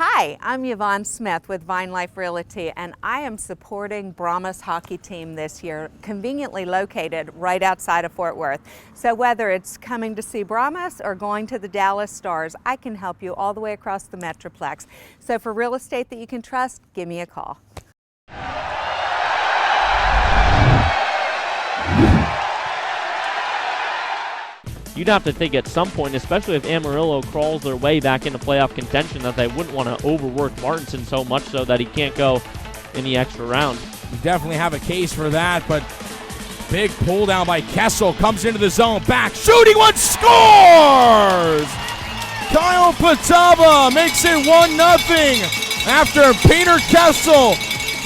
Hi, I'm Yvonne Smith with Vine Life Realty, and I am supporting Brahmas hockey team this year, conveniently located right outside of Fort Worth. So whether it's coming to see Brahmas or going to the Dallas Stars, I can help you all the way across the Metroplex. So for real estate that you can trust, give me a call. You'd have to think at some point, especially if Amarillo crawls their way back into playoff contention, that they wouldn't want to overwork Martinson so much so that he can't go in the extra round. You definitely have a case for that, but big pull down by Kessel, comes into the zone, back, shooting one, scores! Kyle Pataba makes it 1-0 after Peter Kessel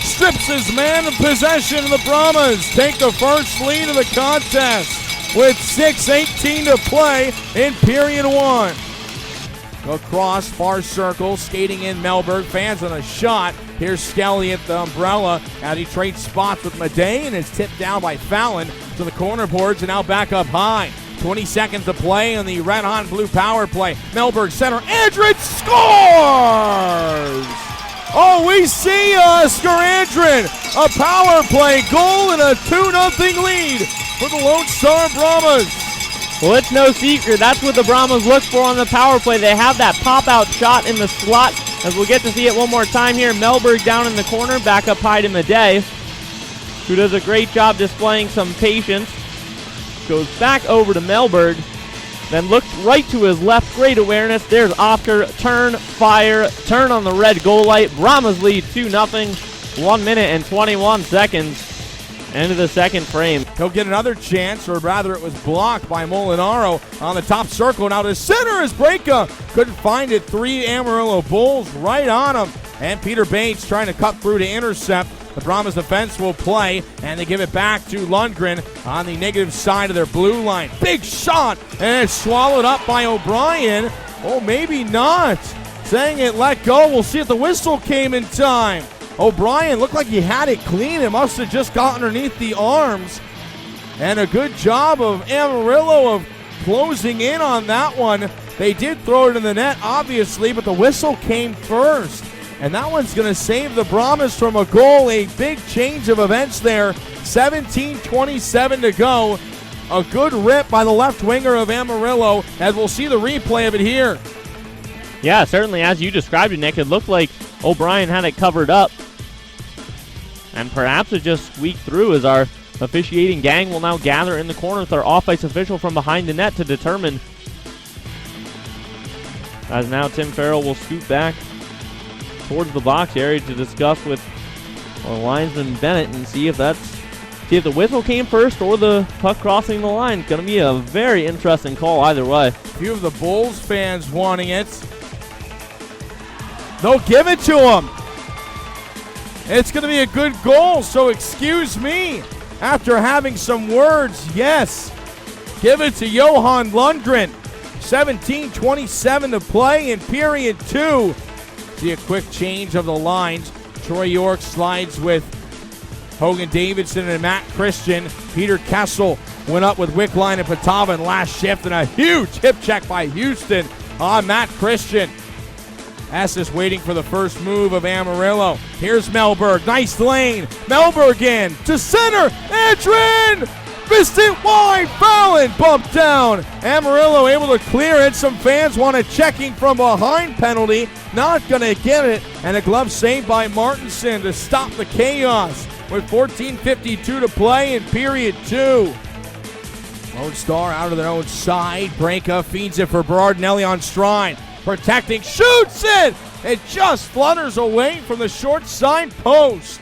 strips his man of possession, and the Brahmas take the first lead of the contest with 6:18 to play in period one. Across far circle, skating in Melberg, fans on a shot. Here's Skelly at the umbrella as he trades spots with Madej, and is tipped down by Fallon to the corner boards and now back up high. 20 seconds to play on the red hot blue power play. Melberg center, Andrin scores! Oh, we see Oscar Andrin, a power play goal and a 2-0 lead for the Lone Star Brahmas. Well, it's no secret. That's what the Brahmas look for on the power play. They have that pop-out shot in the slot, as we'll get to see it one more time here. Melberg down in the corner, back up high to Madej, who does a great job displaying some patience. Goes back over to Melberg, then looks right to his left. Great awareness. There's Oscar. Turn, fire, turn on the red goal light. Brahmas lead 2-0. 1 minute and 21 seconds. End of the second frame. He'll get another chance, or rather it was blocked by Molinaro on the top circle. Now to center is Breka. Couldn't find it. 3 Amarillo Bulls right on him. And Peter Bates trying to cut through to intercept. The Brahmas defense will play, and they give it back to Lundgren on the negative side of their blue line. Big shot, and it's swallowed up by O'Brien. Oh, maybe not. Saying it let go. We'll see if the whistle came in time. O'Brien looked like he had it clean. It must have just got underneath the arms. And a good job of Amarillo of closing in on that one. They did throw it in the net, obviously, but the whistle came first. And that one's going to save the Brahmas from a goal. A big change of events there. 17:27 to go. A good rip by the left winger of Amarillo, as we'll see the replay of it here. Yeah, certainly, as you described it, Nick, it looked like O'Brien had it covered up. And perhaps it just squeaked through, as our officiating gang will now gather in the corner with our off-ice official from behind the net to determine. As now Tim Farrell will scoot back towards the box area to discuss with linesman Bennett and see if the whistle came first or the puck crossing the line. It's going to be a very interesting call either way. A few of the Bulls fans wanting it. They'll give it to him. It's going to be a good goal, so excuse me. After having some words, yes. Give it to Johan Lundgren. 17:27 to play in period two. See a quick change of the lines. Troy York slides with Hogan Davidson and Matt Christian. Peter Kessel went up with Wickline and Patava in last shift, and a huge hip check by Houston on Matt Christian. Estes waiting for the first move of Amarillo. Here's Melberg. Nice lane. Melberg in to center. Andrin! Missed it wide. Fallon bumped down. Amarillo able to clear it. Some fans want a checking from behind penalty. Not going to get it. And a glove saved by Martinson to stop the chaos with 14:52 to play in period two. Lone Star out of their own side. Breka feeds it for Berardinelli on stride. Protecting, shoots it! It just flutters away from the short side post.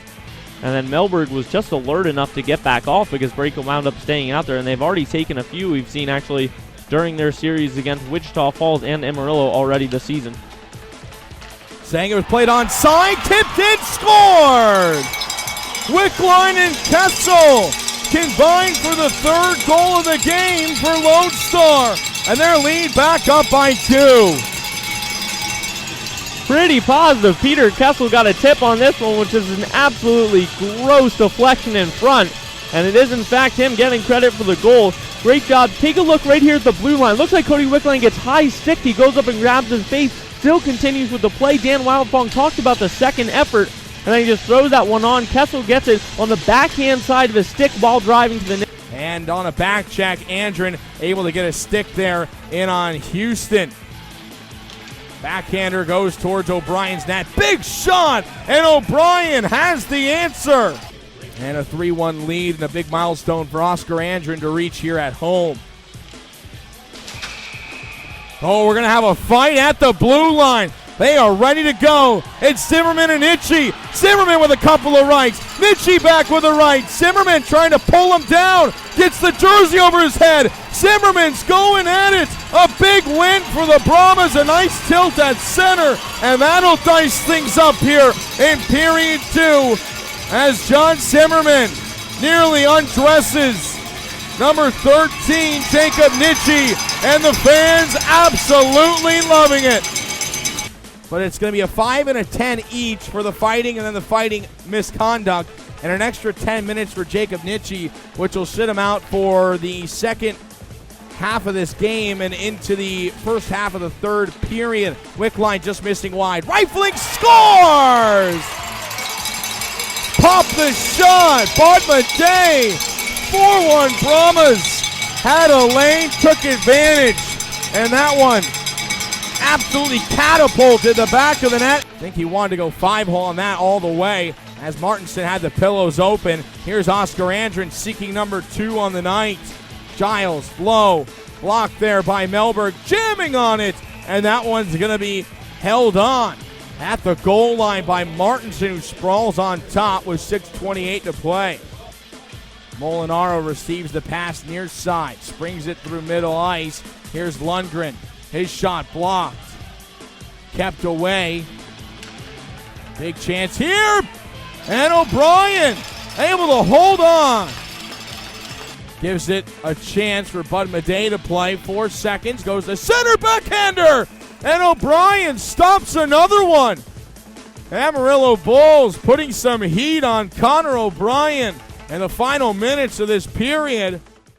And then Melberg was just alert enough to get back off, because Breka wound up staying out there, and they've already taken a few we've seen actually during their series against Wichita Falls and Amarillo already this season. Saying it was played on side, tipped in, scored! Wickline and Kessel combined for the third goal of the game for Lone Star, and their lead back up by 2. Pretty positive. Peter Kessel got a tip on this one, which is an absolutely gross deflection in front. And it is, in fact, him getting credit for the goal. Great job. Take a look right here at the blue line. Looks like Cody Wickline gets high sticked. He goes up and grabs his face. still continues with the play. Dan Wildfong talked about the second effort, and then he just throws that one on. Kessel gets it on the backhand side of his stick, ball driving to the net. And on a back check, Andren able to get a stick there in on Houston. Backhander goes towards O'Brien's net. Big shot, and O'Brien has the answer. And a 3-1 lead and a big milestone for Oscar Andren to reach here at home. Oh, we're going to have a fight at the blue line. They are ready to go. It's Zimmerman and Itchy. Zimmerman with a couple of rights. Itchy back with a right. Zimmerman trying to pull him down. Gets the jersey over his head. Zimmerman's going at it. A big win for the Brahmas. A nice tilt at center. And that'll dice things up here in period 2 as John Zimmerman nearly undresses number 13, Jacob Nitschke, and the fans absolutely loving it. But it's going to be a 5 and a 10 each for the fighting and then the fighting misconduct, and an extra 10 minutes for Jacob Nitschke, which will sit him out for the second half of this game and into the first half of the third period. Wickline just missing wide. Rifling scores! Pop the shot. Bodma Day. 4-1 Brahmas. Had a lane, took advantage. And that one absolutely catapulted the back of the net. I think he wanted to go 5-hole on that all the way as Martinson had the pillows open. Here's Oscar Andren seeking number 2 on the night. Giles, low, blocked there by Melberg, jamming on it. And that one's going to be held on at the goal line by Martinson, who sprawls on top with 6:28 to play. Molinaro receives the pass near side, springs it through middle ice. Here's Lundgren. His shot blocked. Kept away. Big chance here. And O'Brien able to hold on. Gives it a chance for Bud Madej to play. 4 seconds. Goes to center, backhander. And O'Brien stops another one. Amarillo Bulls putting some heat on Connor O'Brien in the final minutes of this period.